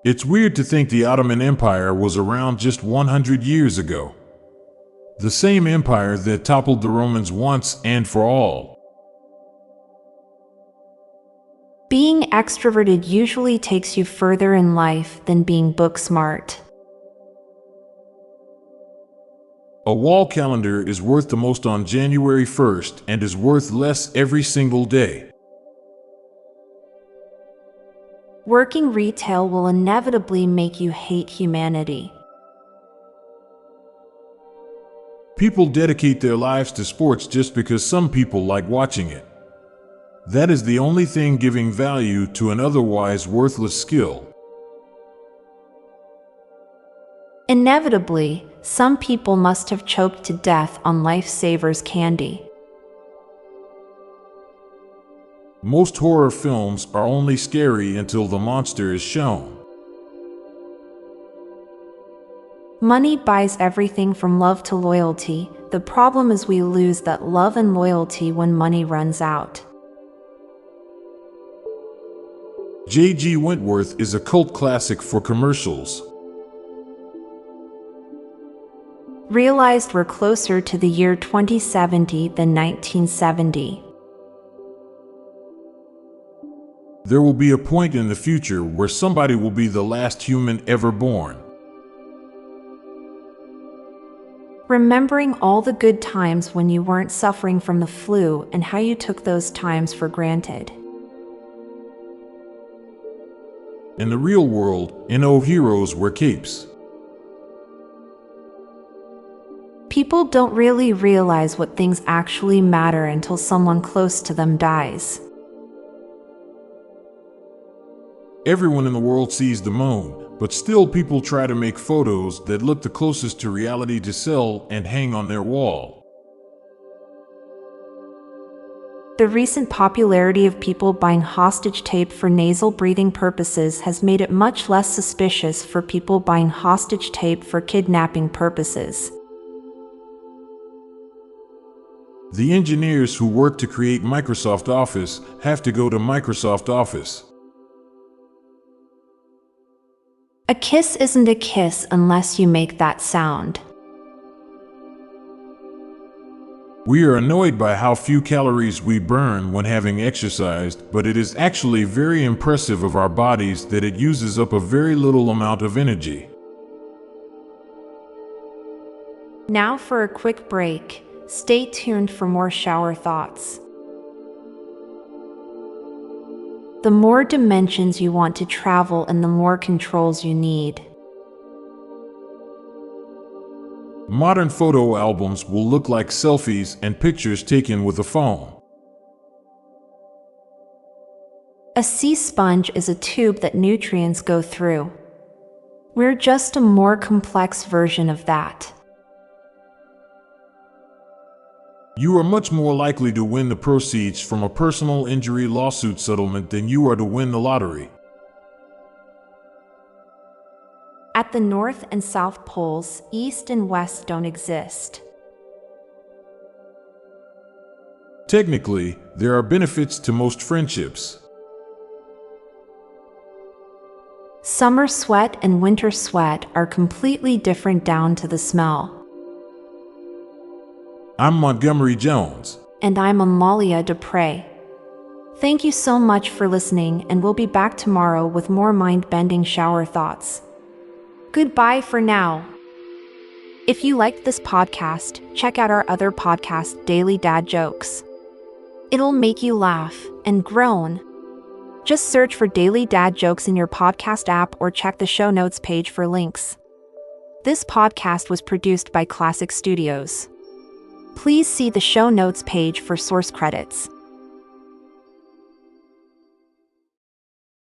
It's weird to think the Ottoman Empire was around just 100 years ago. The same empire that toppled the Romans once and for all. Being extroverted usually takes you further in life than being book smart. A wall calendar is worth the most on January 1st and is worth less every single day. Working retail will inevitably make you hate humanity. People dedicate their lives to sports just because some people like watching it. That is the only thing giving value to an otherwise worthless skill. Inevitably, some people must have choked to death on Lifesavers candy. Most horror films are only scary until the monster is shown. Money buys everything from love to loyalty. The problem is we lose that love and loyalty when money runs out. J.G. Wentworth is a cult classic for commercials. Realized we're closer to the year 2070 than 1970. There will be a point in the future where somebody will be the last human ever born. Remembering all the good times when you weren't suffering from the flu and how you took those times for granted. In the real world, no heroes wear capes. People don't really realize what things actually matter until someone close to them dies. Everyone in the world sees the moon, but still people try to make photos that look the closest to reality to sell and hang on their wall. The recent popularity of people buying hostage tape for nasal breathing purposes has made it much less suspicious for people buying hostage tape for kidnapping purposes. The engineers who work to create Microsoft Office have to go to Microsoft Office. A kiss isn't a kiss unless you make that sound. We are annoyed by how few calories we burn when having exercised, but it is actually very impressive of our bodies that it uses up a very little amount of energy. Now for a quick break. Stay tuned for more shower thoughts. The more dimensions you want to travel and the more controls you need. Modern photo albums will look like selfies and pictures taken with a phone. A sea sponge is a tube that nutrients go through. We're just a more complex version of that. You are much more likely to win the proceeds from a personal injury lawsuit settlement than you are to win the lottery. At the North and South Poles, East and West don't exist. Technically, there are benefits to most friendships. Summer sweat and winter sweat are completely different down to the smell. I'm Montgomery Jones. And I'm Amalia Dupre. Thank you so much for listening, and we'll be back tomorrow with more mind-bending shower thoughts. Goodbye for now. If you liked this podcast, check out our other podcast, Daily Dad Jokes. It'll make you laugh and groan. Just search for Daily Dad Jokes in your podcast app or check the show notes page for links. This podcast was produced by Klassic Studios. Please see the show notes page for source credits.